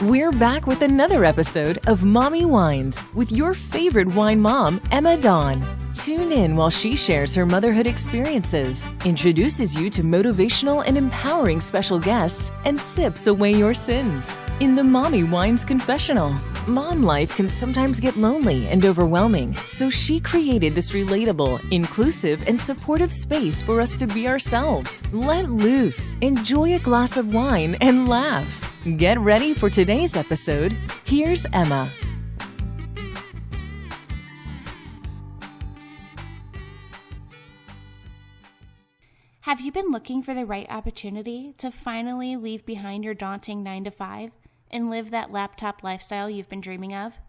We're back with another episode of Mommy Wines with your favorite wine mom, Emma Dawn. Tune in while she shares her motherhood experiences, introduces you to motivational and empowering special guests, and sips away your sins. In the Mommy Wines Confessional, mom life can sometimes get lonely and overwhelming, so she created this relatable, inclusive, and supportive space for us to be ourselves. Let loose, enjoy a glass of wine, and laugh. Get ready for today's episode. Here's Emma. Have you been looking for the right opportunity to finally leave behind your daunting 9-to-5 and live that laptop lifestyle you've been dreaming of?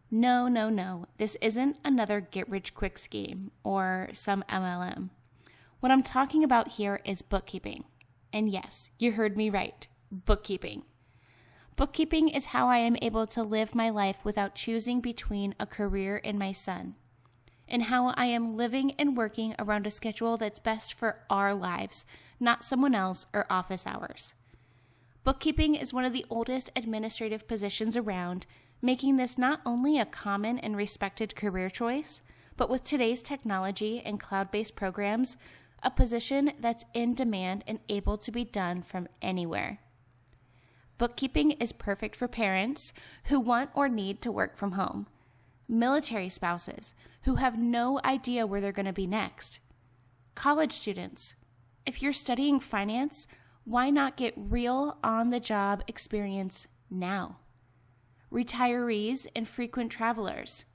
No. This isn't another get-rich-quick scheme or some MLM. What I'm talking about here is bookkeeping. And yes, you heard me right. Bookkeeping. Bookkeeping is how I am able to live my life without choosing between a career and my son, and how I am living and working around a schedule that's best for our lives, not someone else or office hours. Bookkeeping is one of the oldest administrative positions around, making this not only a common and respected career choice, but with today's technology and cloud-based programs, a position that's in demand and able to be done from anywhere. Bookkeeping is perfect for parents who want or need to work from home, military spouses who have no idea where they're going to be next, college students. If you're studying finance, why not get real on-the-job experience now? Retirees and frequent travelers.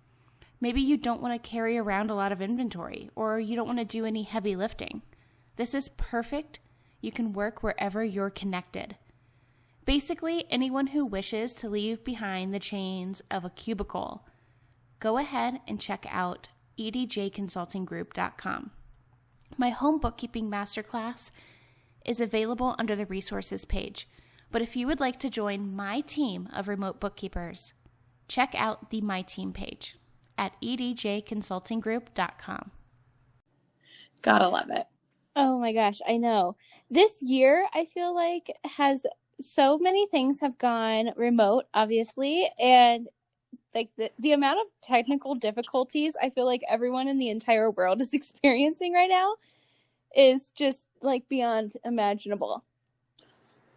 Maybe you don't want to carry around a lot of inventory, or you don't want to do any heavy lifting. This is perfect. You can work wherever you're connected. Basically, anyone who wishes to leave behind the chains of a cubicle, go ahead and check out edjconsultinggroup.com. My home bookkeeping masterclass is available under the resources page, but if you would like to join my team of remote bookkeepers, check out the My Team page at edjconsultinggroup.com. Gotta love it. Oh my gosh, I know. This year, I feel like has so many things have gone remote, obviously, and like the amount of technical difficulties I feel like everyone in the entire world is experiencing right now is just like beyond imaginable.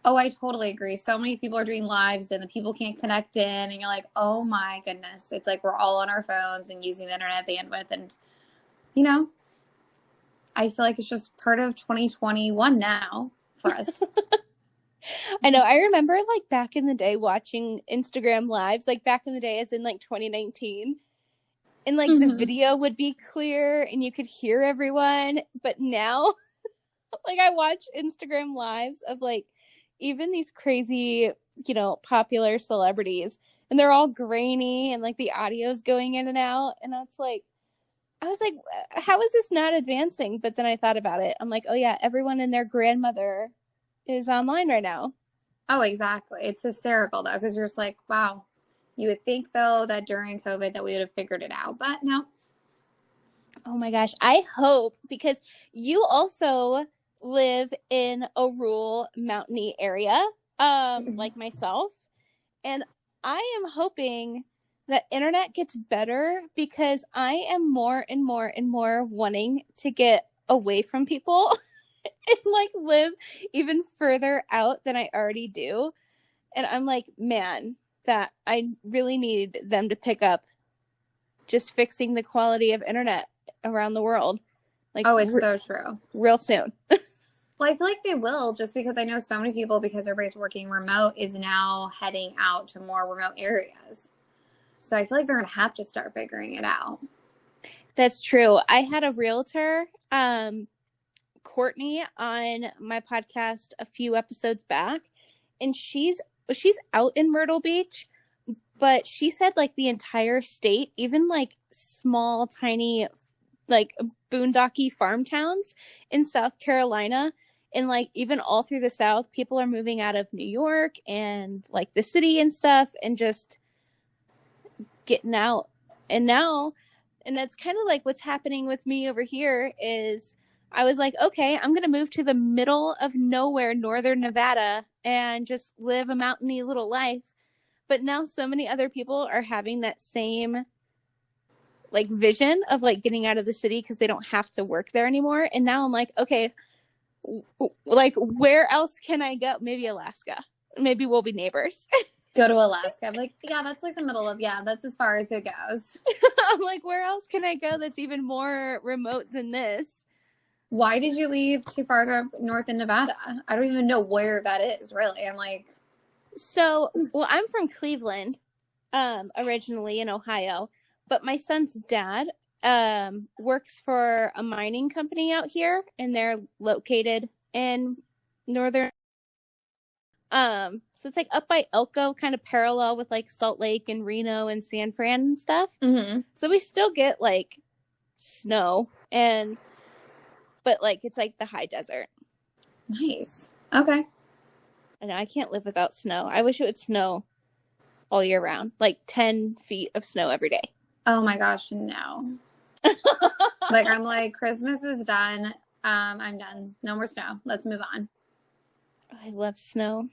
Oh, I totally agree. So many people are doing lives and the people can't connect in, and you're like, oh my goodness. It's like we're all on our phones and using the internet bandwidth, and I feel like it's just part of 2021 now for us. I know. I remember like back in the day watching Instagram lives, like back in the day as in like 2019. And like the video would be clear and you could hear everyone. But now, like I watch Instagram lives of like even these crazy, popular celebrities. And they're all grainy and like the audio's going in and out. And I was like, how is this not advancing? But then I thought about it. I'm like, oh yeah, everyone and their grandmother is online right now. Oh, exactly. It's hysterical though, because you're just like, wow. You would think though that during COVID that we would have figured it out, but no. Oh my gosh. I hope, because you also live in a rural mountainy area, like myself. And I am hoping that internet gets better, because I am more and more and more wanting to get away from people and like live even further out than I already do. And I'm like, man, that I really need them to pick up just fixing the quality of internet around the world. Like, oh, it's so true. Real soon. Well, I feel like they will, just because I know so many people, because everybody's working remote, is now heading out to more remote areas. So I feel like they're going to have to start figuring it out. That's true. I had a realtor, Courtney, on my podcast a few episodes back, and she's out in Myrtle Beach, but she said like the entire state, even like small, tiny, like boondocky farm towns in South Carolina, and like even all through the South, people are moving out of New York and like the city and stuff, and just getting out. And that's kind of like what's happening with me over here is I was like, okay, I'm going to move to the middle of nowhere, Northern Nevada, and just live a mountainy little life. But now so many other people are having that same like vision of like getting out of the city because they don't have to work there anymore. And now I'm like, okay, like where else can I go? Maybe Alaska. Maybe we'll be neighbors. Go to Alaska. I'm like, yeah, that's like the middle of, yeah, that's as far as it goes. I'm like, where else can I go that's even more remote than this? Why did you leave too far up north in Nevada? I don't even know where that is, really. I'm like, so, well, I'm from Cleveland, originally in Ohio, but my son's dad works for a mining company out here, and they're located in northern. So it's like up by Elko, kind of parallel with like Salt Lake and Reno and San Fran and stuff. mm-hmm. So we still get like snow, but like it's like the high desert. Nice. Okay. I know I can't live without snow. I wish it would snow all year round, like 10 feet of snow every day. Oh my gosh, no. Like, I'm like, Christmas is done. I'm done. No more snow. Let's move on. I love snow.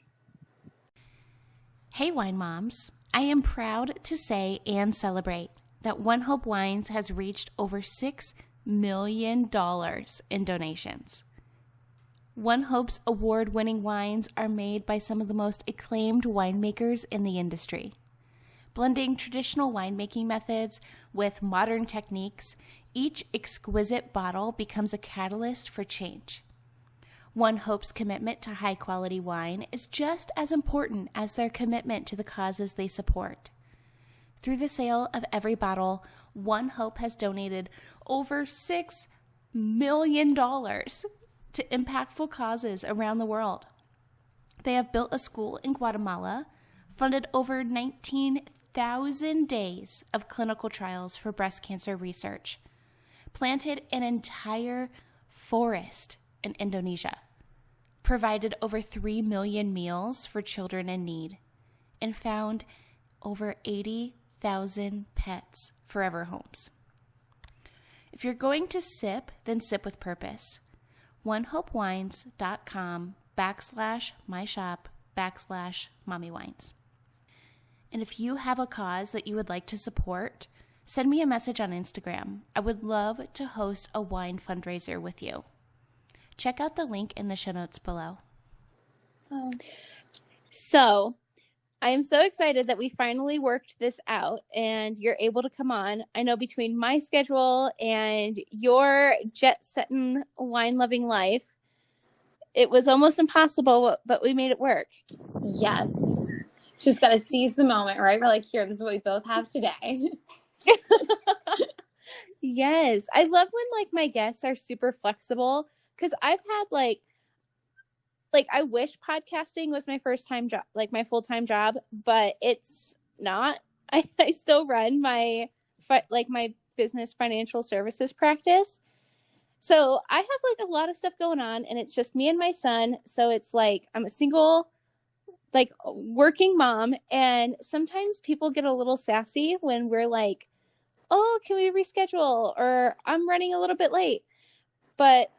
Hey, wine moms. I am proud to say and celebrate that One Hope Wines has reached over $6 million in donations. One Hope's award-winning wines are made by some of the most acclaimed winemakers in the industry. Blending traditional winemaking methods with modern techniques, each exquisite bottle becomes a catalyst for change. One Hope's commitment to high-quality wine is just as important as their commitment to the causes they support. Through the sale of every bottle, One Hope has donated over $6 million to impactful causes around the world. They have built a school in Guatemala, funded over 19,000 days of clinical trials for breast cancer research, planted an entire forest in Indonesia, provided over 3 million meals for children in need, and found over 80,000 pets forever homes. If you're going to sip, then sip with purpose. onehopewines.com/myshop/mommywines. And if you have a cause that you would like to support, send me a message on Instagram. I would love to host a wine fundraiser with you. Check out the link in the show notes below. So I am so excited that we finally worked this out and you're able to come on. I know between my schedule and your jet-setting, wine-loving life, it was almost impossible, but we made it work. Yes. Just got to seize the moment, right? We're like, here, this is what we both have today. Yes. I love when like my guests are super flexible because I've had like I wish podcasting was my first time job, like my full-time job, but it's not. I still run my business financial services practice. So I have like a lot of stuff going on and it's just me and my son. So it's like, I'm a single, like working mom. And sometimes people get a little sassy when we're like, oh, can we reschedule? Or I'm running a little bit late, but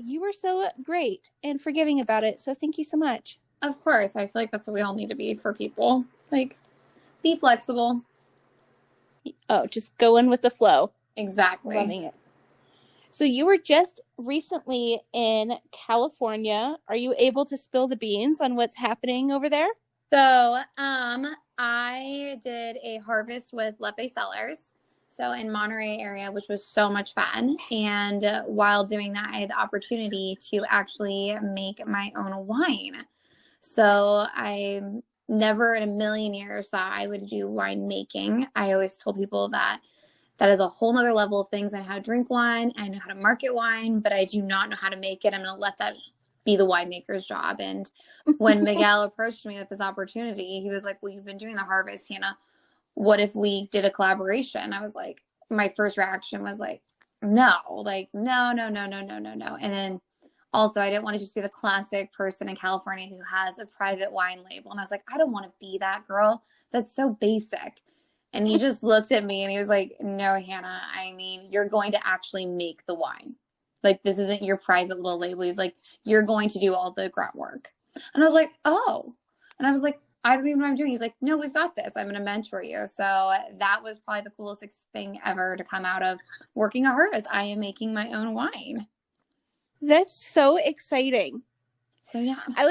you were so great and forgiving about it. So thank you so much. Of course. I feel like that's what we all need to be for people. Like, be flexible. Oh, just go in with the flow. Exactly. Loving it. So you were just recently in California. Are you able to spill the beans on what's happening over there? So, I did a harvest with Lepe Cellars. So in Monterey area, which was so much fun. And while doing that, I had the opportunity to actually make my own wine. So I never in a million years thought I would do wine making. I always told people that is a whole nother level of things on how to drink wine. I know how to market wine, but I do not know how to make it. I'm going to let that be the winemaker's job. And when Miguel approached me with this opportunity, he was like, well, you've been doing the harvest, Hannah. What if we did a collaboration? I was like, my first reaction was like, no. And then also I didn't want to just be the classic person in California who has a private wine label. And I was like, I don't want to be that girl. That's so basic. And he just looked at me and he was like, no, Hannah, I mean, you're going to actually make the wine. Like, this isn't your private little label. He's like, you're going to do all the grunt work. And I was like, oh. And I was like, I don't even know what I'm doing. He's like, no, we've got this. I'm going to mentor you. So that was probably the coolest thing ever to come out of working at Harvest. I am making my own wine. That's so exciting. So yeah. I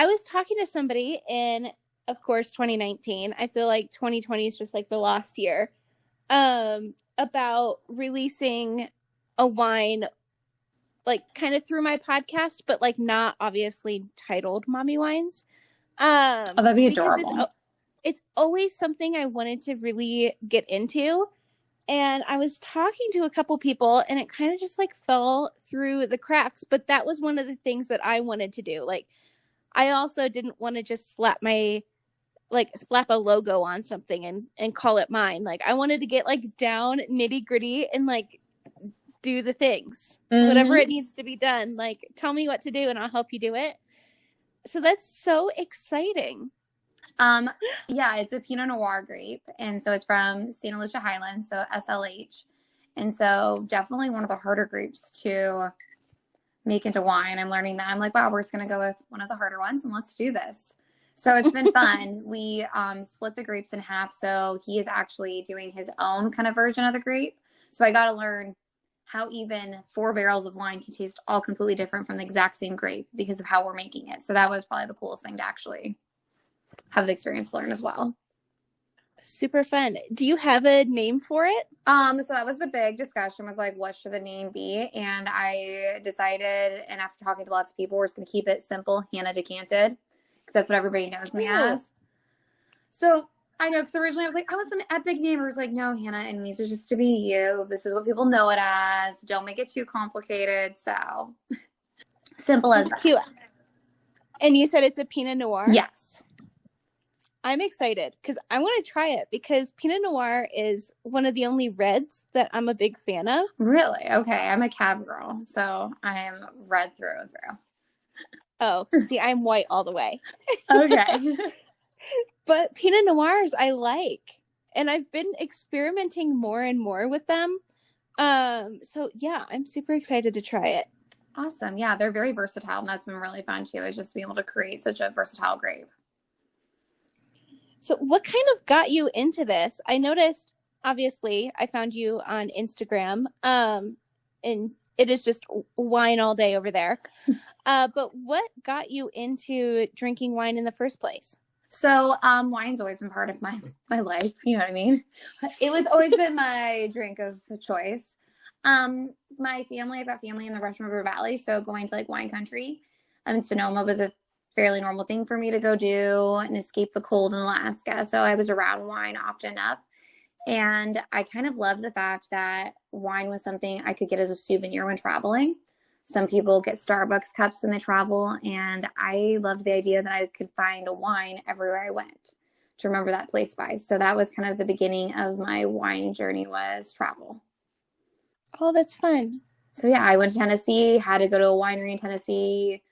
was talking to somebody in, of course, 2019. I feel like 2020 is just like the last year, about releasing a wine, like kind of through my podcast, but like not obviously titled Mommy Wines. Oh, that'd be adorable. It's always something I wanted to really get into. And I was talking to a couple people and it kind of just like fell through the cracks. But that was one of the things that I wanted to do. Like, I also didn't want to just slap a logo on something and call it mine. Like, I wanted to get like down nitty gritty and like do the things, whatever it needs to be done. Like, tell me what to do and I'll help you do it. So that's so exciting. Yeah, it's a Pinot Noir grape. And so it's from St. Lucia Highlands, so SLH. And so definitely one of the harder grapes to make into wine. I'm learning that. I'm like, wow, we're just going to go with one of the harder ones and let's do this. So it's been fun. We split the grapes in half. So he is actually doing his own kind of version of the grape. So I got to learn how even 4 barrels of wine can taste all completely different from the exact same grape because of how we're making it. So that was probably the coolest thing to actually have the experience to learn as well. Super fun. Do you have a name for it? So that was the big discussion, was like, what should the name be? And I decided, and after talking to lots of people, we're just going to keep it simple, Hannah Decanted, because that's what everybody knows me as. So I know, because originally I was like, I want some epic name. I was like, no, Hannah, it needs to just to be you. This is what people know it as. Don't make it too complicated. So simple as that. Cute. And you said it's a Pinot Noir? Yes. I'm excited because I want to try it, because Pinot Noir is one of the only reds that I'm a big fan of. Really? Okay. I'm a cab girl, so I am red through and through. Oh, see, I'm white all the way. Okay. But Pinot Noirs I like, and I've been experimenting more and more with them. So yeah, I'm super excited to try it. Awesome. Yeah, they're very versatile, and that's been really fun too, is just to be able to create such a versatile grape. So what kind of got you into this? I noticed, obviously, I found you on Instagram, and it is just wine all day over there. But what got you into drinking wine in the first place? So wine's always been part of my life. You know what I mean? It was always been my drink of choice. My family, I've got family in the Russian River Valley, so going to like wine country in Sonoma was a fairly normal thing for me to go do and escape the cold in Alaska. So I was around wine often enough. And I kind of loved the fact that wine was something I could get as a souvenir when traveling. Some people get Starbucks cups when they travel, and I loved the idea that I could find a wine everywhere I went to remember that place by. So that was kind of the beginning of my wine journey, was travel. Oh, that's fun. So yeah, I went to Tennessee, had to go to a winery in Tennessee.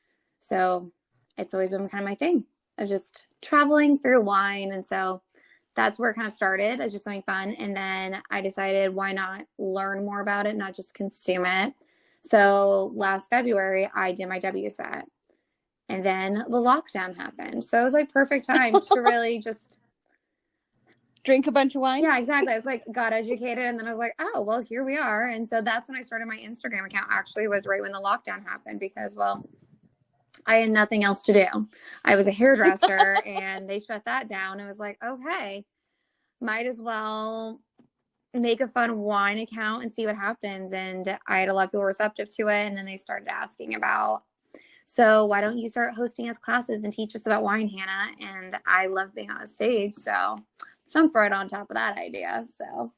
So it's always been kind of my thing of just traveling through wine. And so that's where it kind of started as just something fun. And then I decided, why not learn more about it, not just consume it. So last February, I did my WSET, and then the lockdown happened. So it was like perfect time to really just drink a bunch of wine. Yeah, exactly. I was like, got educated, and then I was like, oh, well, here we are. And so that's when I started my Instagram account. Actually, was right when the lockdown happened, because, well, I had nothing else to do. I was a hairdresser and they shut that down. It was like, okay, might as well make a fun wine account and see what happens. And I had a lot of people receptive to it. And then they started asking about, so why don't you start hosting us classes and teach us about wine, Hannah? And I love being on a stage, so jumped right on top of that idea. So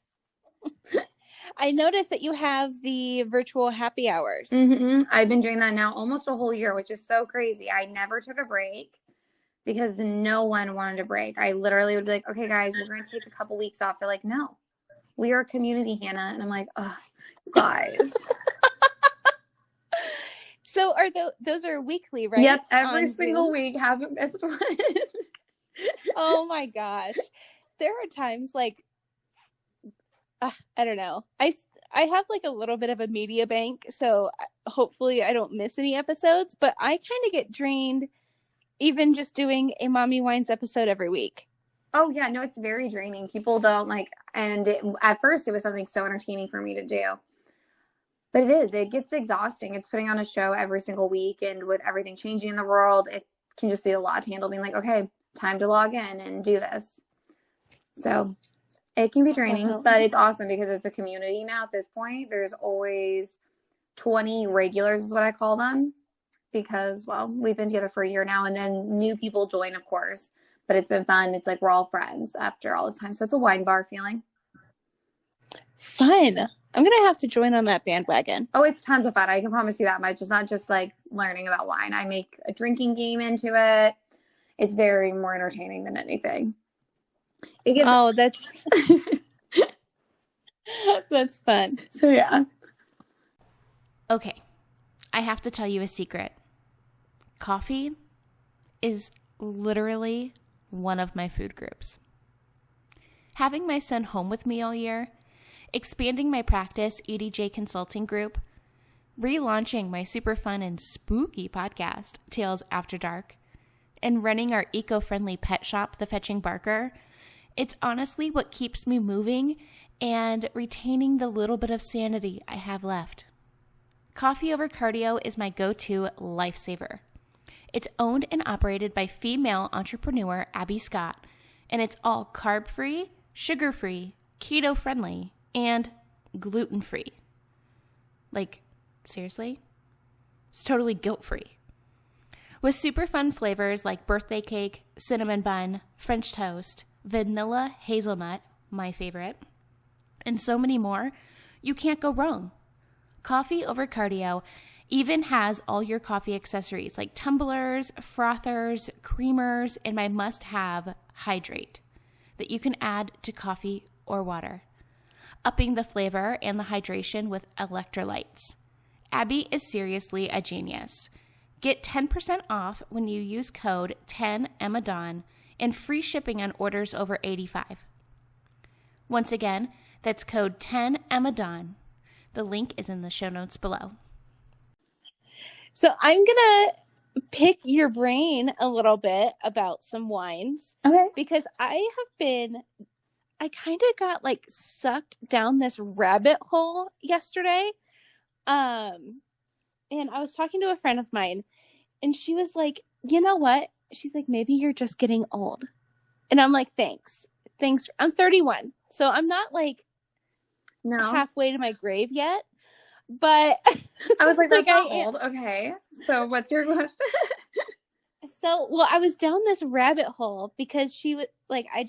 I noticed that you have the virtual happy hours. Mm-hmm. I've been doing that now almost a whole year, which is so crazy. I never took a break because no one wanted a break. I literally would be like, okay, guys, we're going to take a couple weeks off. They're like, no, we are a community, Hannah. And I'm like, oh, guys. So are those are weekly, right? Yep. Every single week. Haven't missed one. Oh my gosh. There are times like, I don't know. I have like a little bit of a media bank, so hopefully I don't miss any episodes, but I kind of get drained even just doing a Mommy Wines episode every week. Oh yeah, no, it's very draining. People don't like, and at first it was something so entertaining for me to do. But it gets exhausting. It's putting on a show every single week, and with everything changing in the world, it can just be a lot to handle, being like, okay, time to log in and do this. So it can be draining, but it's awesome because it's a community now at this point. There's always 20 regulars is what I call them, because, well, we've been together for a year now, and then new people join, of course, but it's been fun. It's like we're all friends after all this time. So it's a wine bar feeling. Fun. I'm going to have to join on that bandwagon. Oh, it's tons of fun. I can promise you that much. It's not just like learning about wine. I make a drinking game into it. It's very more entertaining than anything. That's that's fun. So yeah. Okay, I have to tell you a secret. Coffee is literally one of my food groups. Having my son home with me all year, expanding my practice EDJ consulting group, relaunching my super fun and spooky podcast, Tales After Dark, and running our eco-friendly pet shop, The Fetching Barker, it's honestly what keeps me moving and retaining the little bit of sanity I have left. Coffee over cardio is my go-to lifesaver. It's owned and operated by female entrepreneur Abby Scott, and it's all carb-free, sugar-free, keto-friendly, and gluten-free. Like, seriously? It's totally guilt-free. With super fun flavors like birthday cake, cinnamon bun, French toast, vanilla hazelnut, my favorite, and so many more, you can't go wrong. Coffee over cardio even has all your coffee accessories like tumblers, frothers, creamers, and my must-have hydrate that you can add to coffee or water, upping the flavor and the hydration with electrolytes. Abby is seriously a genius. Get 10% off when you use code 10EMMADAWN and free shipping on orders over $85. Once again, that's code 10EMMADAWN. The link is in the show notes below. So I'm going to pick your brain a little bit about some wines. Okay. Because I kind of got like sucked down this rabbit hole yesterday. And I was talking to a friend of mine, and she was like, you know what? She's like, maybe you're just getting old. And I'm like, thanks. I'm 31. So I'm not like halfway to my grave yet. But I was like, that's not old. Okay. So what's your question? I was down this rabbit hole because she was like, I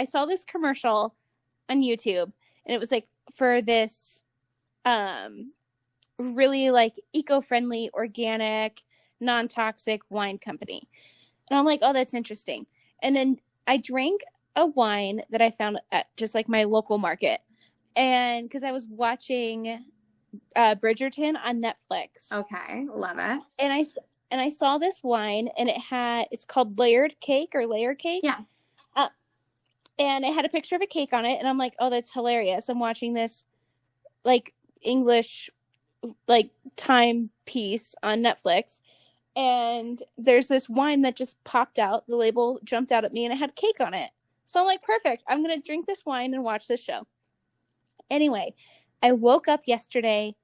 saw this commercial on YouTube, and it was like for this really like eco-friendly, organic, non-toxic wine company. And I'm like, oh, that's interesting. And then I drank a wine that I found at just like my local market. And because I was watching Bridgerton on Netflix. Okay. Love it. And I saw this wine, and it's called Layered Cake. Yeah. And it had a picture of a cake on it. And I'm like, oh, that's hilarious. I'm watching this like English like timepiece on Netflix, and there's this wine that just popped out. The label jumped out at me, and it had cake on it. So I'm like, perfect. I'm going to drink this wine and watch this show. Anyway, I woke up yesterday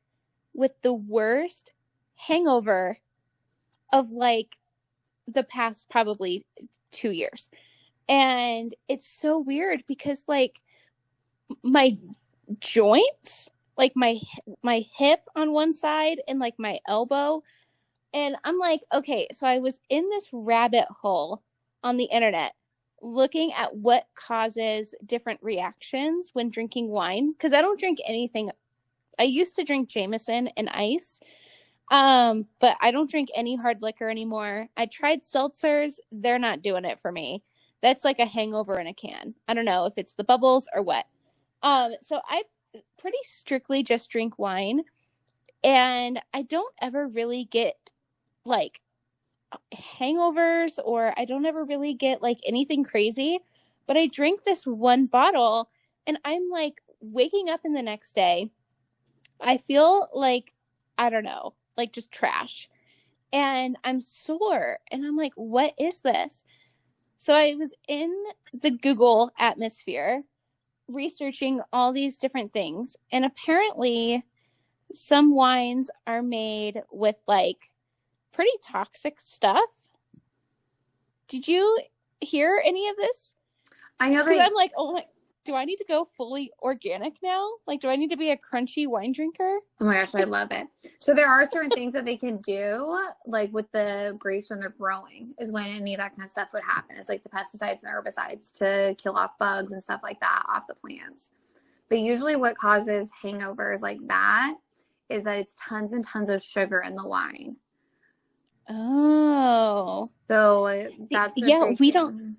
with the worst hangover of like the past probably 2 years. And it's so weird because like my joints, like my hip on one side and like my elbow. And I'm like, okay, so I was in this rabbit hole on the internet looking at what causes different reactions when drinking wine. Because I don't drink anything. I used to drink Jameson and ice, but I don't drink any hard liquor anymore. I tried seltzers. They're not doing it for me. That's like a hangover in a can. I don't know if it's the bubbles or what. So I pretty strictly just drink wine, and I don't ever really get like hangovers, or I don't ever really get like anything crazy, but I drink this one bottle and I'm like waking up in the next day. I feel like, I don't know, like just trash. and I'm sore. And I'm like, what is this? So I was in the Google atmosphere researching all these different things. And apparently some wines are made with like pretty toxic stuff. Did you hear any of this? I know Because that. I'm like, oh my, do I need to go fully organic now? Like, do I need to be a crunchy wine drinker? Oh my gosh, I love it. So there are certain things that they can do, like with the grapes when they're growing, is when any of that kind of stuff would happen. It's like the pesticides and herbicides to kill off bugs and stuff like that off the plants. But usually what causes hangovers like that is that it's tons and tons of sugar in the wine. Oh. So that's the yeah, big we thing.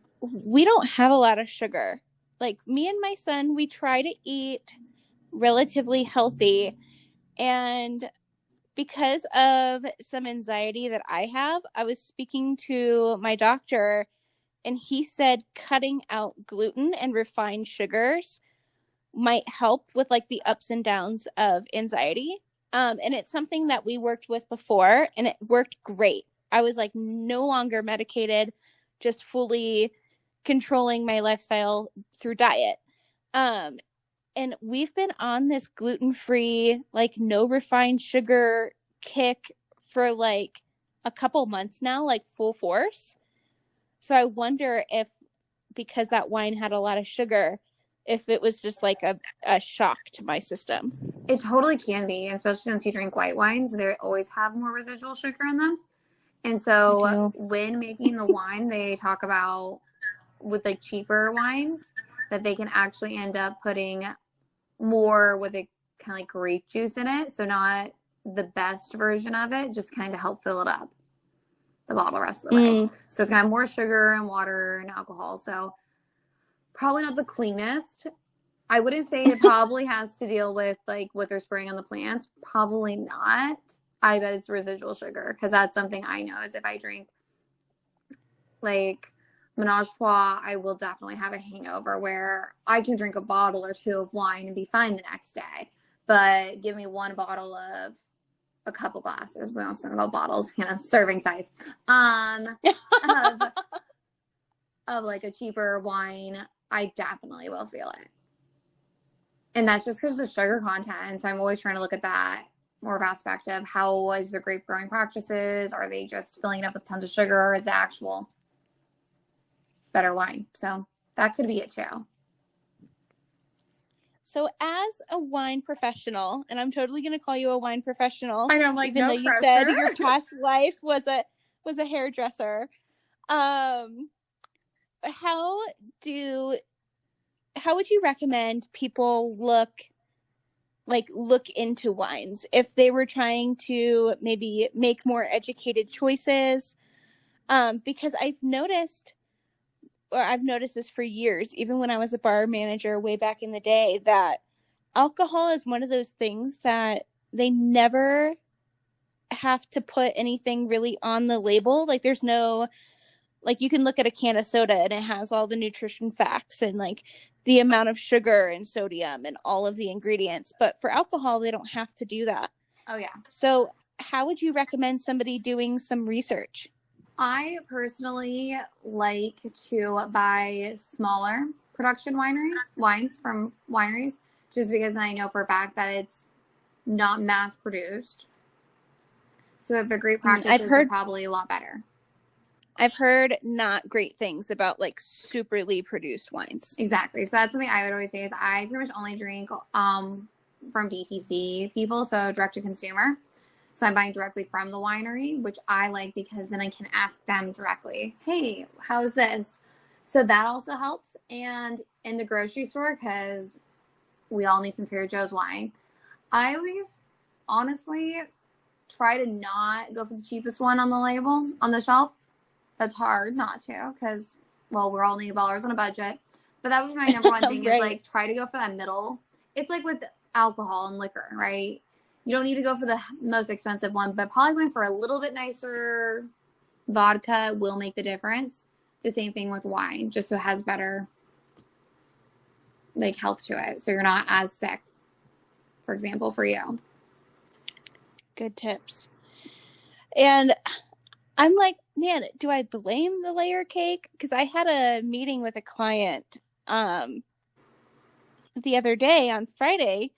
don't have a lot of sugar. Like me and my son, we try to eat relatively healthy, and because of some anxiety that I have, I was speaking to my doctor and he said cutting out gluten and refined sugars might help with like the ups and downs of anxiety. And it's something that we worked with before and it worked great. I was like no longer medicated, just fully controlling my lifestyle through diet. And we've been on this gluten-free, like no refined sugar kick for like a couple months now, like full force. So I wonder if because that wine had a lot of sugar, if it was just like a shock to my system. It totally can be, especially since you drink white wines. They always have more residual sugar in them. And so when making the wine, they talk about with like cheaper wines that they can actually end up putting more with a kind of like grape juice in it. So not the best version of it, just kind of help fill it up, the bottle rest of the way. So it's going to have more sugar and water and alcohol. So probably not the cleanest. I wouldn't say it probably has to deal with like what they're spraying on the plants. Probably not. I bet it's residual sugar because that's something I know is if I drink like Menage a Trois, I will definitely have a hangover where I can drink a bottle or two of wine and be fine the next day. But give me one bottle of a couple glasses. We don't talk about bottles, serving size. Of like a cheaper wine, I definitely will feel it. And that's just because of the sugar content. So I'm always trying to look at that more of aspect of how was the grape growing practices? Are they just filling it up with tons of sugar or is it actual better wine? So that could be it too. So as a wine professional, and I'm totally going to call you a wine professional, I know, like, even though you said your past life was a hairdresser. How would you recommend people look into wines if they were trying to maybe make more educated choices? Because I've noticed this for years, even when I was a bar manager way back in the day, that alcohol is one of those things that they never have to put anything really on the label. Like there's no, like you can look at a can of soda and it has all the nutrition facts and like the amount of sugar and sodium and all of the ingredients. But for alcohol, they don't have to do that. Oh, yeah. So how would you recommend somebody doing some research? I personally like to buy smaller production wines from wineries, just because I know for a fact that it's not mass produced. So that the grape practices are probably a lot better. I've heard not great things about like superly produced wines. Exactly. So that's something I would always say is I pretty much only drink from DTC people, so direct to consumer. So I'm buying directly from the winery, which I like because then I can ask them directly, hey, how's this? So that also helps. And in the grocery store, because we all need some Trader Joe's wine, I always honestly try to not go for the cheapest one on the label, on the shelf. That's hard not to because, well, we're all $80 on a budget. But that would be my number one thing right. Is like try to go for that middle. It's like with alcohol and liquor, right? You don't need to go for the most expensive one, but probably going for a little bit nicer vodka will make the difference. The same thing with wine, just so it has better like health to it. So you're not as sick, for example, for you. Good tips. And I'm like, man, do I blame the layer cake? Because I had a meeting with a client the other day on Friday,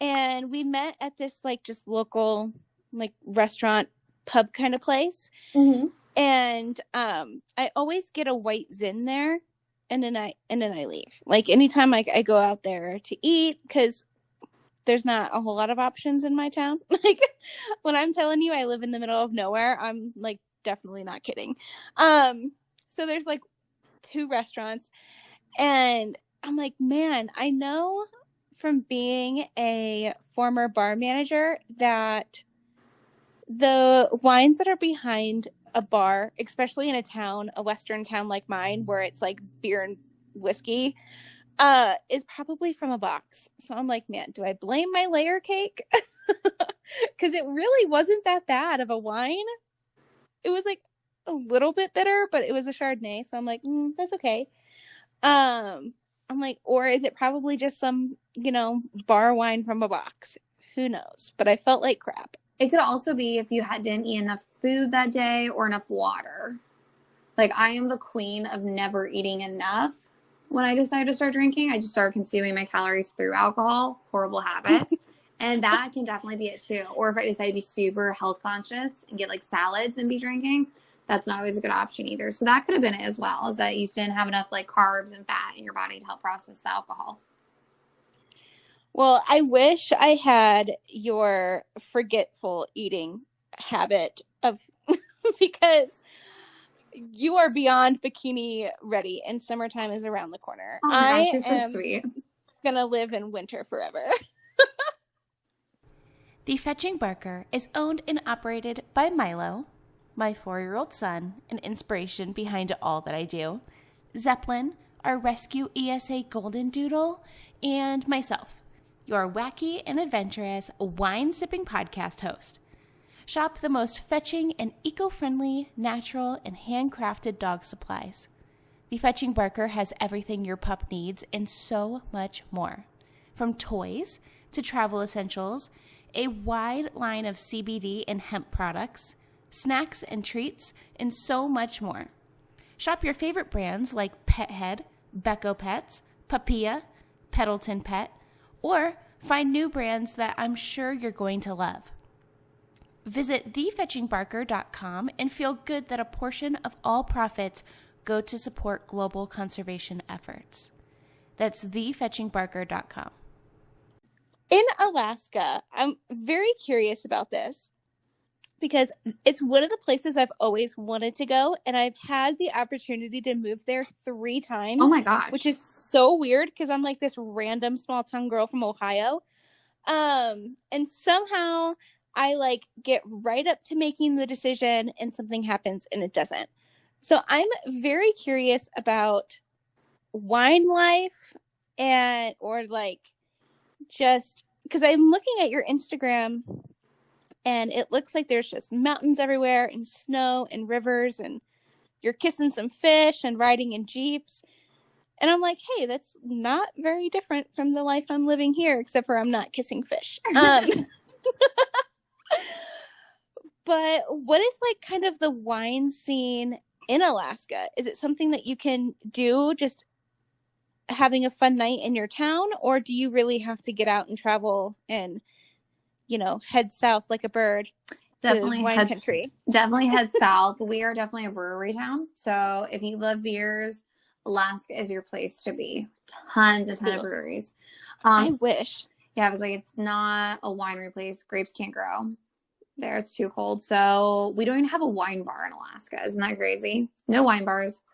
and we met at this like just local like restaurant pub kind of place. Mm-hmm. And I always get a white Zin there, and then I leave. Like anytime I go out there to eat, because there's not a whole lot of options in my town. Like when I'm telling you I live in the middle of nowhere, I'm like definitely not kidding. So there's like 2 restaurants, and I'm like, man, I know from being a former bar manager that the wines that are behind a bar, especially in a Western town like mine, where it's like beer and whiskey, is probably from a box. So I'm like, man, do I blame my layer cake? Because it really wasn't that bad of a wine. It was like a little bit bitter, but it was a Chardonnay. So I'm like, that's okay. I'm like, or is it probably just some, bar wine from a box? Who knows? But I felt like crap. It could also be if you didn't eat enough food that day or enough water. Like, I am the queen of never eating enough. When I decided to start drinking, I just started consuming my calories through alcohol. Horrible habit. And that can definitely be it too. Or if I decide to be super health conscious and get like salads and be drinking, that's not always a good option either. So that could have been it as well, is that you just didn't have enough like carbs and fat in your body to help process the alcohol. Well, I wish I had your forgetful eating habit of because you are beyond bikini ready and summertime is around the corner. Oh my gosh, you're so sweet. Gonna live in winter forever. The Fetching Barker is owned and operated by Milo, my 4-year-old son, an inspiration behind all that I do, Zeppelin, our rescue ESA golden doodle, and myself, your wacky and adventurous wine-sipping podcast host. Shop the most fetching and eco-friendly, natural, and handcrafted dog supplies. The Fetching Barker has everything your pup needs and so much more. From toys to travel essentials, a wide line of CBD and hemp products, snacks and treats, and so much more. Shop your favorite brands like Pet Head, Becco Pets, Papilla, Pendleton Pet, or find new brands that I'm sure you're going to love. Visit thefetchingbarker.com and feel good that a portion of all profits go to support global conservation efforts. That's thefetchingbarker.com. In Alaska, I'm very curious about this because it's one of the places I've always wanted to go, and I've had the opportunity to move there 3 times. Oh my gosh. Which is so weird because I'm like this random small town girl from Ohio. And somehow I like get right up to making the decision and something happens and it doesn't. So I'm very curious about wine life or like just because I'm looking at your Instagram and it looks like there's just mountains everywhere and snow and rivers and you're kissing some fish and riding in Jeeps. And I'm like, hey, that's not very different from the life I'm living here, except for I'm not kissing fish. But what is like kind of the wine scene in Alaska? Is it something that you can do just having a fun night in your town, or do you really have to get out and travel and, head south like a bird Definitely to wine country? Definitely head south. We are definitely a brewery town. So if you love beers, Alaska is your place to be. Tons of breweries. I wish. Yeah, I was like, it's not a winery place. Grapes can't grow there. It's too cold. So we don't even have a wine bar in Alaska. Isn't that crazy? No wine bars.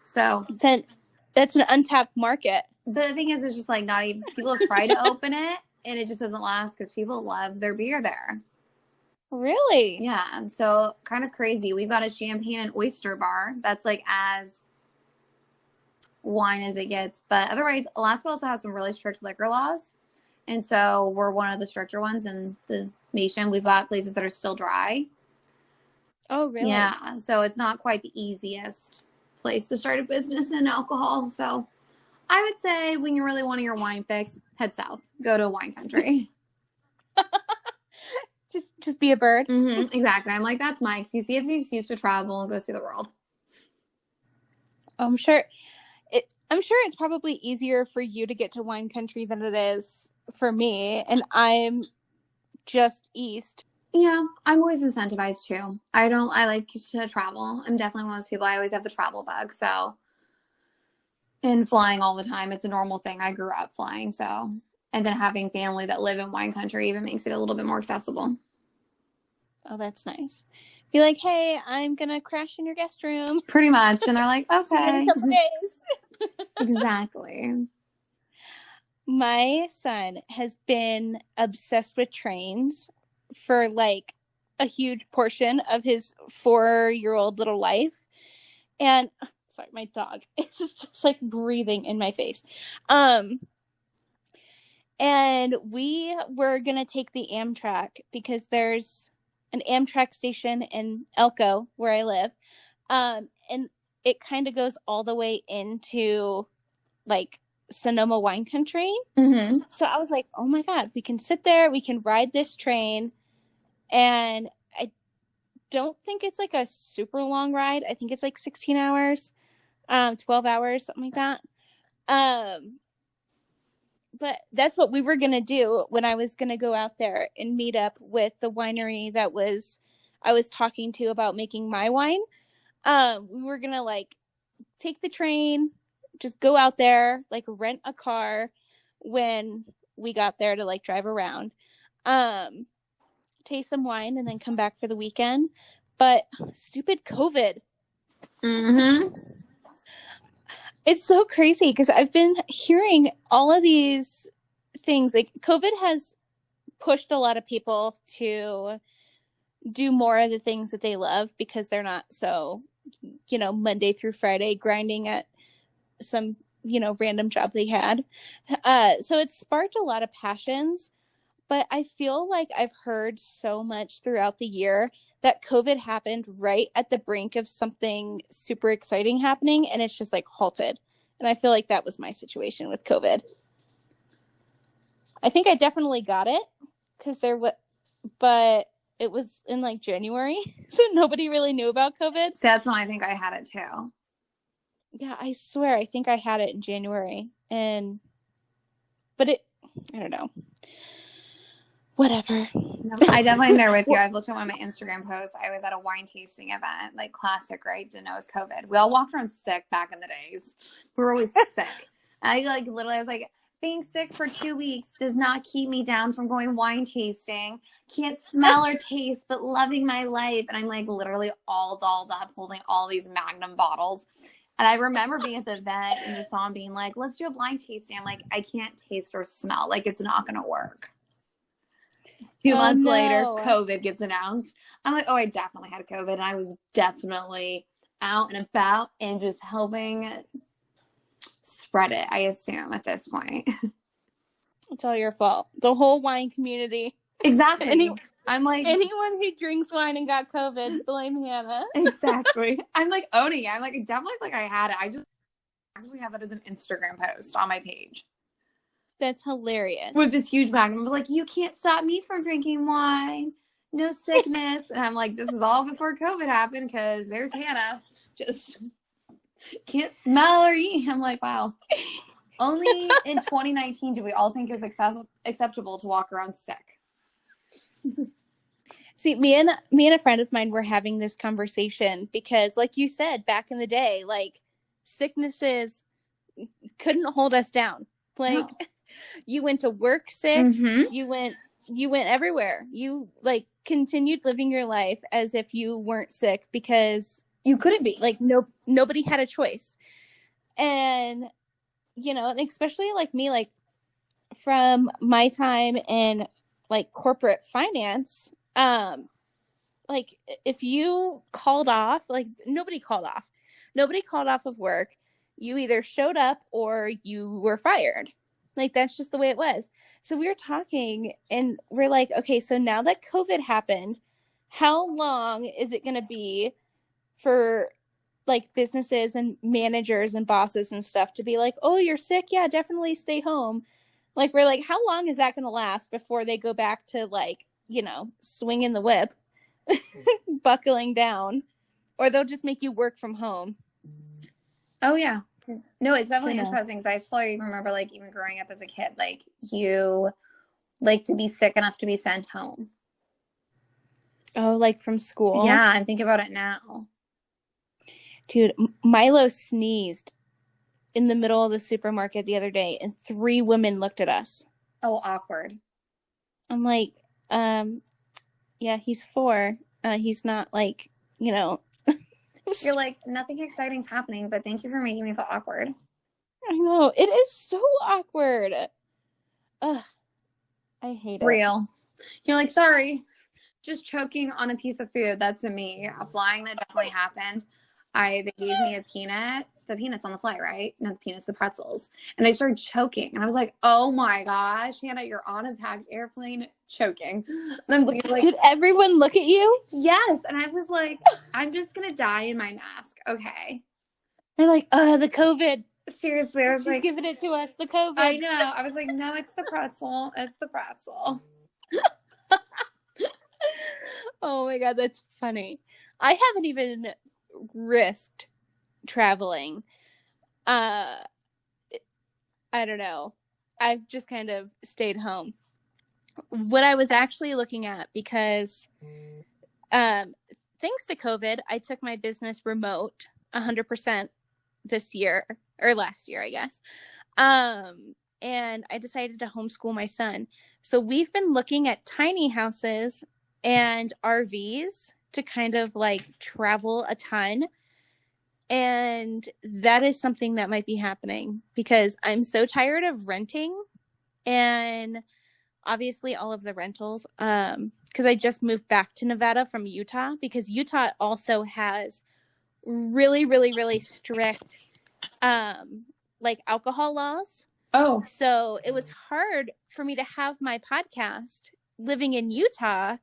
So then that's an untapped market. But the thing is, it's just like not even, people have tried to open it and it just doesn't last because people love their beer there. Really? Yeah. So kind of crazy. We've got a champagne and oyster bar that's like as wine as it gets. But otherwise, Alaska also has some really strict liquor laws. And so we're one of the stricter ones in the nation. We've got places that are still dry. Oh, really? Yeah. So it's not quite the easiest place to start a business in alcohol. So I would say when you're really wanting your wine fix, head south. Go to a wine country. Just be a bird. Exactly. I'm like, that's my excuse. You have the excuse to travel and go see the world. I'm sure it's probably easier for you to get to wine country than it is for me, and I'm just east. Yeah, I'm always incentivized too. I like to travel. I'm definitely one of those people. I always have the travel bug. So, and flying all the time, it's a normal thing. I grew up flying. So, and then having family that live in wine country even makes it a little bit more accessible. Oh, that's nice. Be like, hey, I'm going to crash in your guest room. Pretty much. And they're like, okay. In a couple days. Exactly. My son has been obsessed with trains for like a huge portion of his 4-year-old little life. And sorry, my dog is just like breathing in my face. And we were going to take the Amtrak because there's an Amtrak station in Elko where I live. And it kind of goes all the way into like Sonoma wine country. So I was like, oh my God, we can sit there, we can ride this train. And I don't think it's like a super long ride. I think it's like 16 hours, 12 hours, something like that. But that's what we were going to do when I was going to go out there and meet up with the winery that I was talking to about making my wine. We were going to like take the train, just go out there, like rent a car when we got there to like drive around, taste some wine and then come back for the weekend. But stupid COVID. It's so crazy because I've been hearing all of these things. Like COVID has pushed a lot of people to do more of the things that they love because they're not so, Monday through Friday grinding at some, random job they had. So it sparked a lot of passions, but I feel like I've heard so much throughout the year that COVID happened right at the brink of something super exciting happening, and it's just like halted. And I feel like that was my situation with COVID. I think I definitely got it but it was in like January, so nobody really knew about COVID. So that's when I think I had it too. Yeah, I swear, I think I had it in January, but I don't know. Whatever. No, I definitely am there with you. I've looked at one of my Instagram posts. I was at a wine tasting event, like classic, right? Didn't know it was COVID. We all walked around sick back in the days. We were always sick. I was like, being sick for 2 weeks does not keep me down from going wine tasting. Can't smell or taste, but loving my life. And I'm like literally all dolled up, holding all these Magnum bottles. And I remember being at the event and just saw him being like, let's do a blind tasting. I'm like, I can't taste or smell. Like, it's not going to work. 2 months later, COVID gets announced. I'm like, oh, I definitely had COVID. And I was definitely out and about and just helping spread it, I assume, at this point. It's all your fault. The whole wine community. Exactly. I'm like, anyone who drinks wine and got COVID, blame Hannah. Exactly. I'm like owning it. I'm like, definitely like I had it. I just actually have it as an Instagram post on my page. That's hilarious. With this huge Magnum. I was like, you can't stop me from drinking wine. No sickness. And I'm like, this is all before COVID happened because there's Hannah. Just can't smell or eat. I'm like, wow. Only in 2019 do we all think it was acceptable to walk around sick. See, me and a friend of mine were having this conversation because, like you said, back in the day, like sicknesses couldn't hold us down. Like no. You went to work sick. Mm-hmm. You went everywhere. You like continued living your life as if you weren't sick because you couldn't be. Like nobody had a choice. And and especially like me, like from my time in like corporate finance, like if you called off, like nobody called off of work. You either showed up or you were fired. Like that's just the way it was. So we were talking and we're like, okay, so now that COVID happened, how long is it going to be for like businesses and managers and bosses and stuff to be like, oh, you're sick? Yeah, definitely stay home. Like, we're like, how long is that going to last before they go back to like swinging the whip, buckling down, or they'll just make you work from home. Oh yeah. No, it's definitely interesting because I totally remember like even growing up as a kid, like you like to be sick enough to be sent home. Oh, like from school? Yeah, I'm thinking about it now. Dude, Milo sneezed in the middle of the supermarket the other day, and 3 women looked at us. Oh, awkward. I'm like, yeah, he's 4. He's not like, You're like, nothing exciting's happening, but thank you for making me feel awkward. I know. It is so awkward. Ugh. I hate it. Real. You're like, sorry, just choking on a piece of food. That's me. Flying, that definitely happened. They gave me the peanuts on the fly, right? Not the peanuts, the pretzels. And I started choking. And I was like, oh my gosh, Hannah, you're on a packed airplane choking. And I'm looking like, did everyone look at you? Yes. And I was like, I'm just going to die in my mask. Okay. They're like, the COVID. Seriously, I was She's like, giving it to us, the COVID. I know. I was like, no, it's the pretzel. It's the pretzel. Oh my God, that's funny. I haven't even risked traveling. I don't know. I've just kind of stayed home. What I was actually looking at, because thanks to COVID, I took my business remote 100% this year, or last year, I guess. And I decided to homeschool my son. So we've been looking at tiny houses and RVs to kind of like travel a ton. And that is something that might be happening because I'm so tired of renting, and obviously all of the rentals, because I just moved back to Nevada from Utah, because Utah also has really, really, really strict like alcohol laws. Oh. So it was hard for me to have my podcast living in Utah,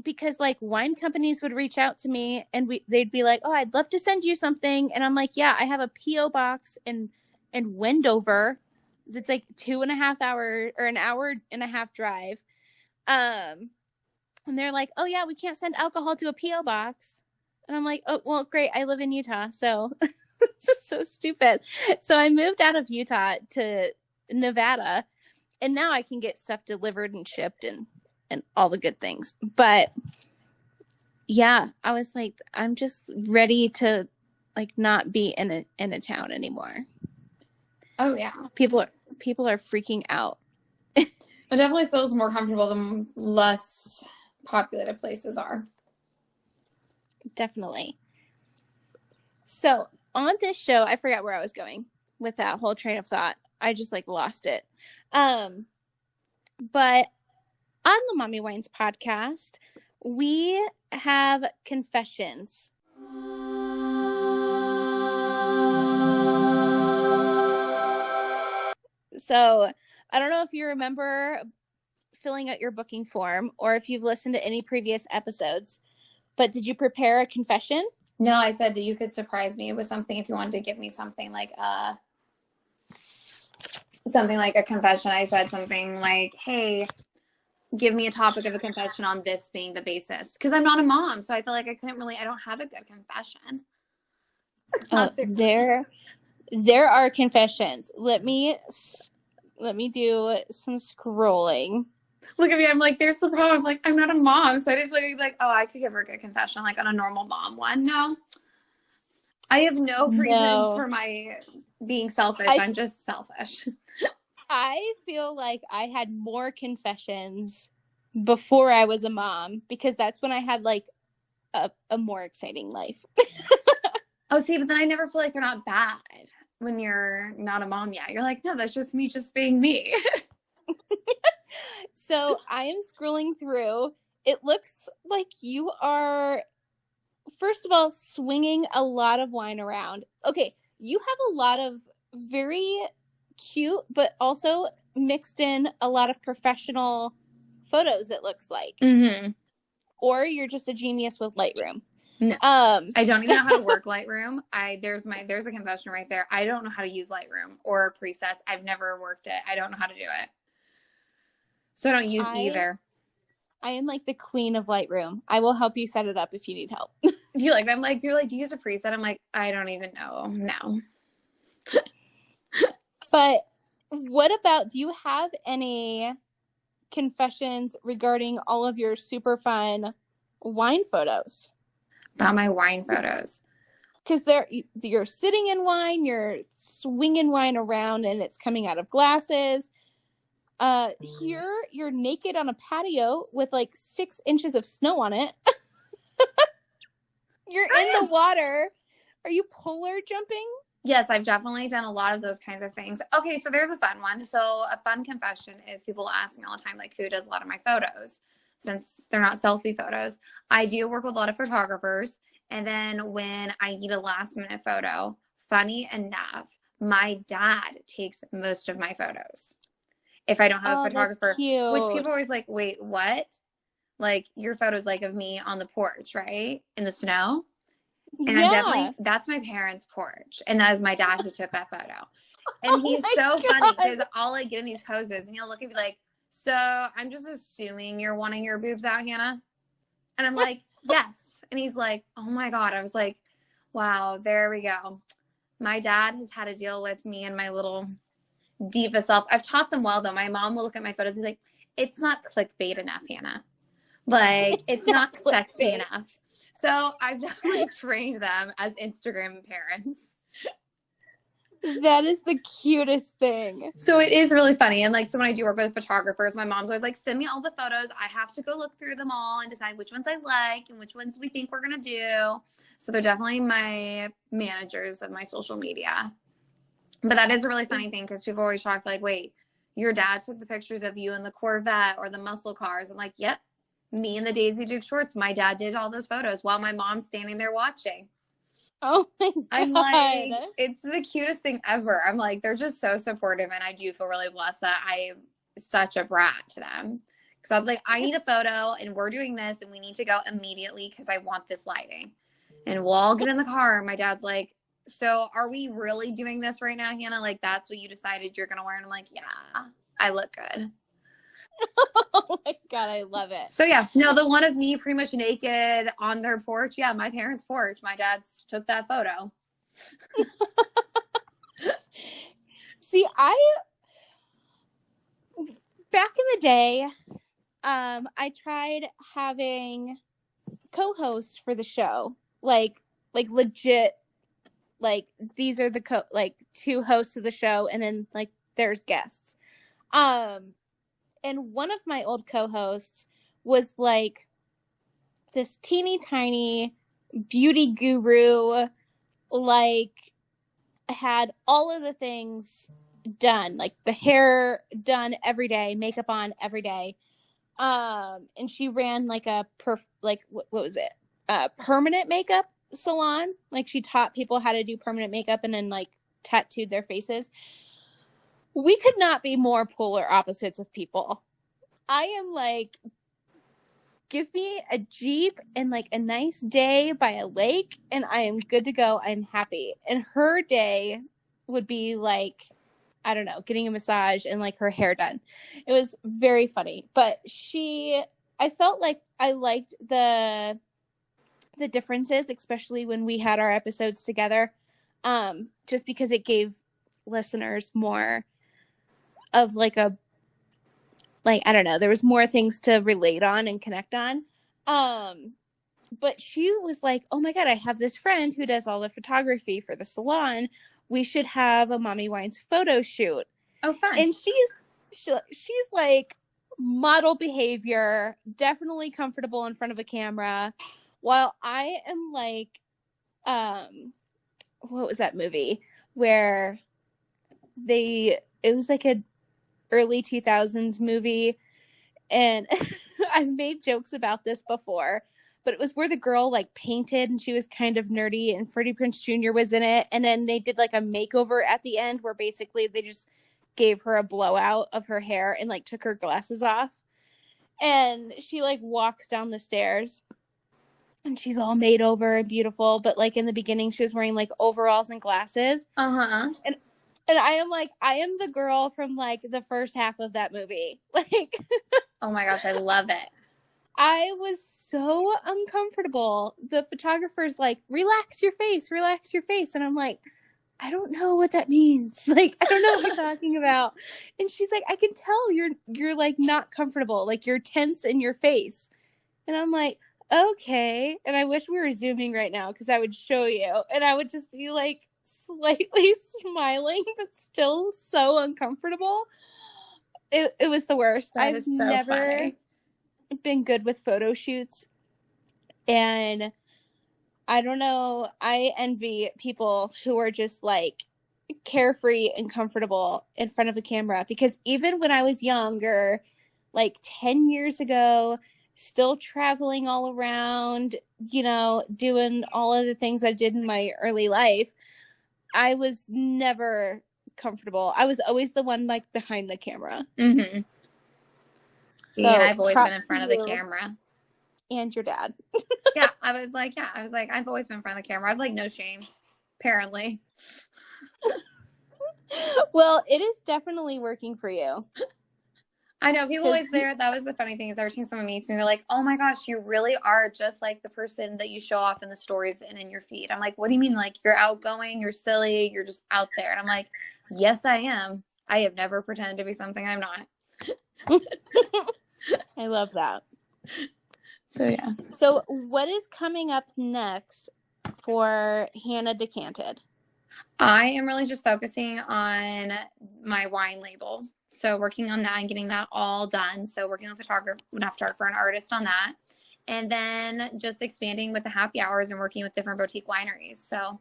because like wine companies would reach out to me and they'd be like, oh, I'd love to send you something. And I'm like, yeah, I have a PO box in Wendover that's like 2.5 hours or an hour and a half drive. And they're like, oh yeah, we can't send alcohol to a PO box. And I'm like, oh, well, great. I live in Utah. So this is so stupid. So I moved out of Utah to Nevada, and now I can get stuff delivered and shipped and all the good things. But yeah, I was like, I'm just ready to like not be in a town anymore. Oh yeah. People are freaking out. It definitely feels more comfortable than less populated places are. Definitely. So on this show, I forgot where I was going with that whole train of thought. I just like lost it. But on the Mommy Wines podcast, we have confessions. So I don't know if you remember filling out your booking form or if you've listened to any previous episodes, but did you prepare a confession? No, I said that you could surprise me with something if you wanted to give me something like a confession. I said something like, hey, give me a topic of a confession on this being the basis. Because I'm not a mom, so I feel like I don't have a good confession. There are confessions. Let me do some scrolling. Look at me. I'm like, there's the problem. I'm like, I'm not a mom. So I didn't feel like, oh, I could give her a good confession, like on a normal mom one. No. I have no reasons for my being selfish. I'm just selfish. I feel like I had more confessions before I was a mom, because that's when I had like a more exciting life. Oh, see, but then I never feel like they're not bad when you're not a mom yet. You're like, no, that's just me just being me. So I am scrolling through. It looks like you are, first of all, swinging a lot of wine around. Okay, you have a lot of very cute, but also mixed in a lot of professional photos, it looks like. Mm-hmm. Or you're just a genius with Lightroom. No, I don't even know how to work Lightroom. There's a confession right there. I don't know how to use Lightroom or presets. I've never worked it. I don't know how to do it. So I don't use either. I am like the queen of Lightroom. I will help you set it up if you need help. Do you like them? Like, you're like, do you use a preset? I'm like, I don't even know. No. But what about, do you have any confessions regarding all of your super fun wine photos? About my wine photos. Because you're sitting in wine, you're swinging wine around, and it's coming out of glasses. Here, you're naked on a patio with like 6 inches of snow on it. You're in the water. Are you polar jumping? Yes, I've definitely done a lot of those kinds of things. Okay, so there's a fun one. So a fun confession is people ask me all the time, like, who does a lot of my photos? Since they're not selfie photos. I do work with a lot of photographers. And then when I need a last minute photo, funny enough, my dad takes most of my photos. If I don't have a photographer, which people are always like, wait, what? Like, your photos like of me on the porch, right? In the snow. And I'm that's my parents' porch. And that is my dad who took that photo. And he's so funny because I'll like get in these poses and he'll look at me like, so I'm just assuming you're wanting your boobs out, Hannah? And I'm like, yes. And he's like, oh my God. I was like, wow, there we go. My dad has had to deal with me and my little diva self. I've taught them well, though. My mom will look at my photos and be like, it's not clickbait enough, Hannah. Like, it's not sexy enough. So I've definitely trained them as Instagram parents. That is the cutest thing. So it is really funny. And like, so when I do work with photographers, my mom's always like, send me all the photos. I have to go look through them all and decide which ones I like and which ones we think we're going to do. So they're definitely my managers of my social media. But that is a really funny thing because people are always shocked, like, wait, your dad took the pictures of you in the Corvette or the muscle cars. I'm like, yep, me and the Daisy Duke shorts. My dad did all those photos while my mom's standing there watching. Oh my God. I'm like, it's the cutest thing ever. I'm like, they're just so supportive. And I do feel really blessed that I'm such a brat to them. Because I'm like, I need a photo and we're doing this and we need to go immediately because I want this lighting. And we'll all get in the car. And my dad's like, so are we really doing this right now, Hannah? Like, that's what you decided you're going to wear? And I'm like, yeah, I look good. Oh my God, I love it. So yeah, no, the one of me pretty much naked on their porch. Yeah, my parents' porch. My dad's took that photo. See, back in the day, I tried having co-hosts for the show, like legit, like these are the two hosts of the show, and then like there's guests. And one of my old co-hosts was like this teeny tiny beauty guru, like had all of the things done, like the hair done every day, makeup on every day. And she ran like a what was it? Permanent makeup salon. Like she taught people how to do permanent makeup and then like tattooed their faces. We could not be more polar opposites of people. I am like, give me a Jeep and like a nice day by a lake and I am good to go. I'm happy. And her day would be like, I don't know, getting a massage and like her hair done. It was very funny. But I felt like I liked the differences, especially when we had our episodes together, just because it gave listeners more of like I don't know, there was more things to relate on and connect on. But she was like, oh my God, I have this friend who does all the photography for the salon. We should have a Mommy Wines photo shoot. Oh, fun. And she's like model behavior, definitely comfortable in front of a camera, while I am like, what was that movie where it was like a early 2000s movie, and I've made jokes about this before, but it was where the girl like painted and she was kind of nerdy and Freddie Prinze Jr. was in it, and then they did like a makeover at the end where basically they just gave her a blowout of her hair and like took her glasses off, and she like walks down the stairs and she's all made over and beautiful, but like in the beginning she was wearing like overalls and glasses. And And I am the girl from like the first half of that movie. Like, Oh my gosh, I love it. I was so uncomfortable. The photographer's like, relax your face. And I'm like, I don't know what that means. Like, I don't know what you're talking about. And she's like, I can tell you're like not comfortable. Like, you're tense in your face. And I'm like, okay. And I wish we were zooming right now because I would show you. And I would just be like slightly smiling, but still so uncomfortable. It was the worst. That I've is so never funny. been good with photo shoots. And I don't know. I envy people who are just like carefree and comfortable in front of a camera, because even when I was younger, like 10 years ago, still traveling all around, doing all of the things I did in my early life, I was never comfortable. I was always the one like behind the camera. Mm-hmm. So, and I've always been in props front of to the you camera. and your dad. Yeah, I was like, I've always been in front of the camera. I've like no shame, apparently. Well, it is definitely working for you. I know people always there. That was the funny thing is every time someone meets me, they're like, oh my gosh, you really are just like the person that you show off in the stories and in your feed. I'm like, what do you mean? Like, you're outgoing, you're silly, you're just out there. And I'm like, yes, I am. I have never pretended to be something I'm not. I love that. So, yeah. So what is coming up next for Hannah Decanted? I am really just focusing on my wine label. So working on that and getting that all done. So working with an artist on that. And then just expanding with the happy hours and working with different boutique wineries. So,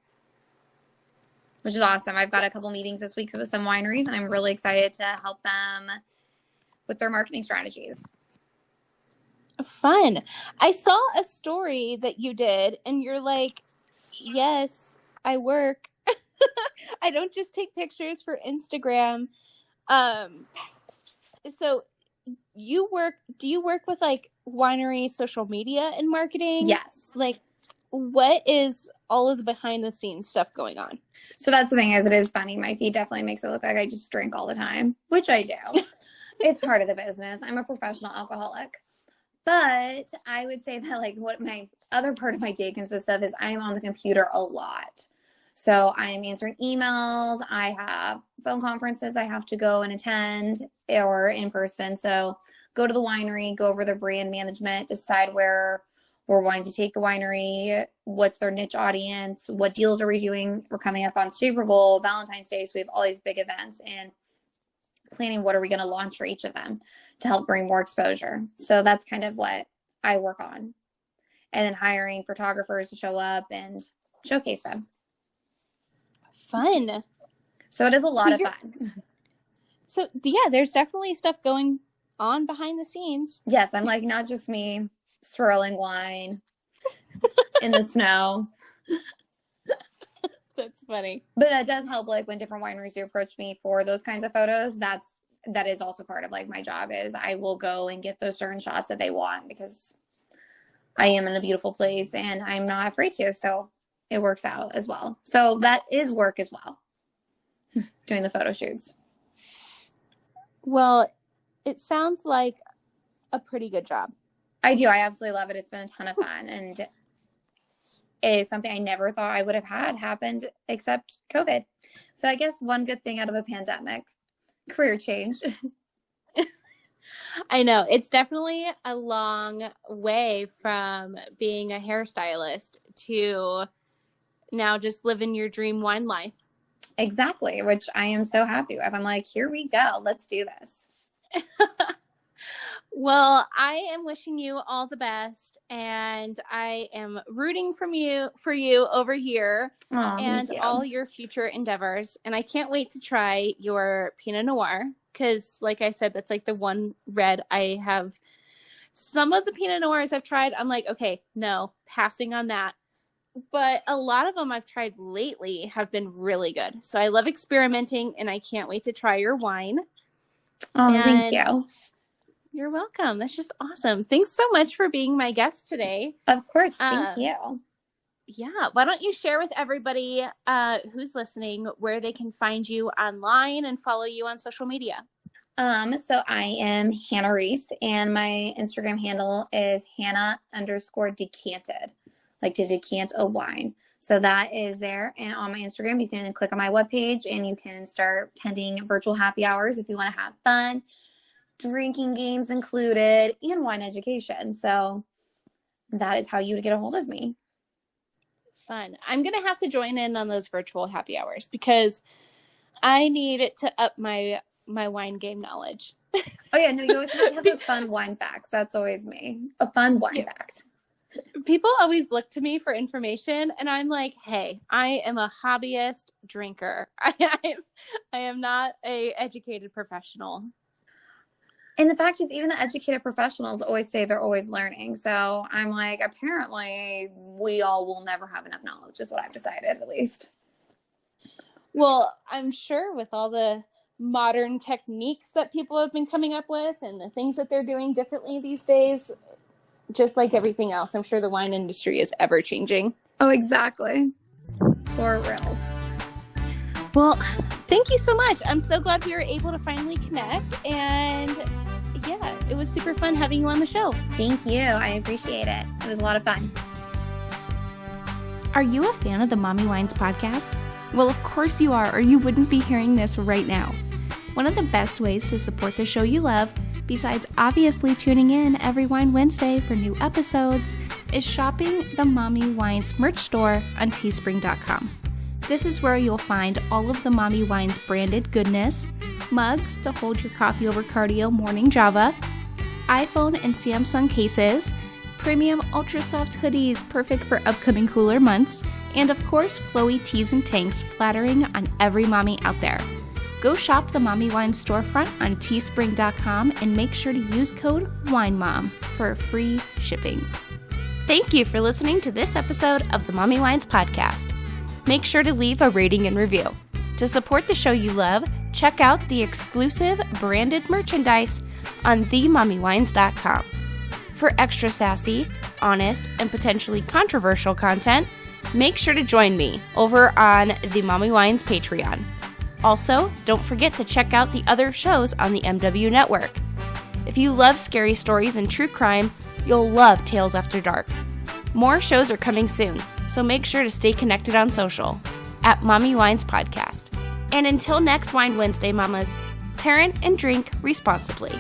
which is awesome. I've got a couple meetings this week with some wineries, and I'm really excited to help them with their marketing strategies. Fun. I saw a story that you did, and you're like, yes, I work. I don't just take pictures for Instagram. So do you work with like winery social media and marketing? Yes. Like, what is all of the behind the scenes stuff going on? So that's the thing is, it is funny. My feed definitely makes it look like I just drink all the time, which I do. It's part of the business. I'm a professional alcoholic. But I would say that like what my other part of my day consists of is I'm on the computer a lot. So I'm answering emails. I have phone conferences I have to go and attend or in person. So go to the winery, go over their brand management, decide where we're wanting to take the winery, what's their niche audience, what deals are we doing. We're coming up on Super Bowl, Valentine's Day. So we have all these big events and planning what are we going to launch for each of them to help bring more exposure. So that's kind of what I work on. And then hiring photographers to show up and showcase them. Fun. So it is a lot of fun. So yeah, there's definitely stuff going on behind the scenes. Yes, I'm like not just me swirling wine in the snow. That's funny. But that does help, like when different wineries do approach me for those kinds of photos. That is also part of like my job is I will go and get those certain shots that they want because I am in a beautiful place and I'm not afraid to. So it works out as well. So that is work as well. Doing the photo shoots. Well, it sounds like a pretty good job. I do. I absolutely love it. It's been a ton of fun. And it is something I never thought I would have had happened except COVID. So I guess one good thing out of a pandemic, career change. I know. It's definitely a long way from being a hairstylist to now just living your dream wine life. Exactly, which I am so happy with. I'm like, here we go. Let's do this. Well, I am wishing you all the best, and I am rooting for you over here and all your future endeavors. And I can't wait to try your Pinot Noir because, like I said, that's like the one red I have. Some of the Pinot Noirs I've tried, I'm like, okay, no, passing on that. But a lot of them I've tried lately have been really good. So I love experimenting, and I can't wait to try your wine. Oh, thank you. You're welcome. That's just awesome. Thanks so much for being my guest today. Of course. Thank you. Yeah, why don't you share with everybody who's listening where they can find you online and follow you on social media? So I am Hannah Reese, and my Instagram handle is Hannah_decanted, like to decant a wine. So that is there. And on my Instagram, you can click on my webpage and you can start attending virtual happy hours if you want to have fun, drinking games included, and wine education. So that is how you would get a hold of me. Fun. I'm going to have to join in on those virtual happy hours because I need to up my wine game knowledge. Oh yeah, no, you always have to have those fun wine facts. That's always me. A fun wine fact. People always look to me for information, and I'm like, hey, I am a hobbyist drinker. I am not a educated professional. And the fact is, even the educated professionals always say they're always learning. So I'm like, apparently we all will never have enough knowledge, is what I've decided, at least. Well, I'm sure with all the modern techniques that people have been coming up with and the things that they're doing differently these days, just like everything else, I'm sure the wine industry is ever changing. Oh, exactly. For reals. Well, thank you so much. I'm so glad we were able to finally connect. And yeah, it was super fun having you on the show. Thank you. I appreciate it. It was a lot of fun. Are you a fan of the Mommy Wines podcast? Well, of course you are, or you wouldn't be hearing this right now. One of the best ways to support the show you love, besides obviously tuning in every Wine Wednesday for new episodes, is shopping the Mommy Wines merch store on teespring.com. This is where you'll find all of the Mommy Wines branded goodness, mugs to hold your coffee over cardio morning Java, iPhone and Samsung cases, premium ultra soft hoodies perfect for upcoming cooler months, and of course flowy tees and tanks flattering on every mommy out there. Go shop the Mommy Wines storefront on teespring.com and make sure to use code WINEMOM for free shipping. Thank you for listening to this episode of the Mommy Wines podcast. Make sure to leave a rating and review. To support the show you love, check out the exclusive branded merchandise on themommywines.com. For extra sassy, honest, and potentially controversial content, make sure to join me over on the Mommy Wines Patreon. Also, don't forget to check out the other shows on the MW Network. If you love scary stories and true crime, you'll love Tales After Dark. More shows are coming soon, so make sure to stay connected on social at Mommy Wines Podcast. And until next Wine Wednesday, mamas, parent and drink responsibly.